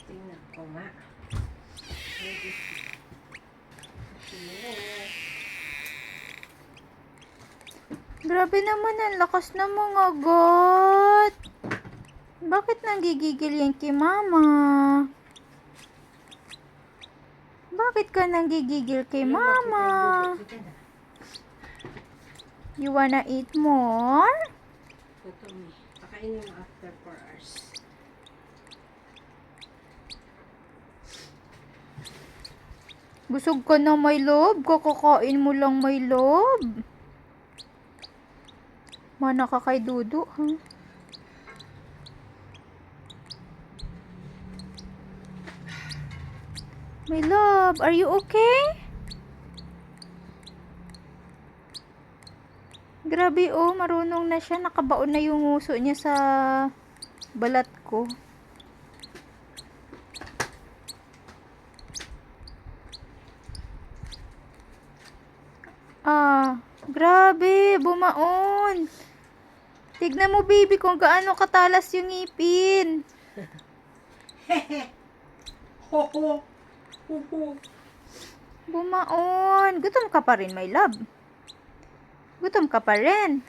Tingnan ko nga. Grabe naman, ang lakas ng mga got. Bakit nanggigigil yan kay mama? Bakit ka nanggigigil kay mama? You wanna eat more? Gutom eh. Pakainin mo after 4 hours. Busog ka na, my love. Kakakain mo lang, my love. Mana ka kay Dudu, ha? My love, are you okay? Grabe, oh. Marunong na siya. Nakabaon na yung nguso niya sa balat ko. Ah, grabe. Bumaon. Tignan mo, baby, kung gaano katalas yung ngipin. Hoho! Hoho! Bumaon. Gutom ka pa rin, my love. Gutom ka pa rin.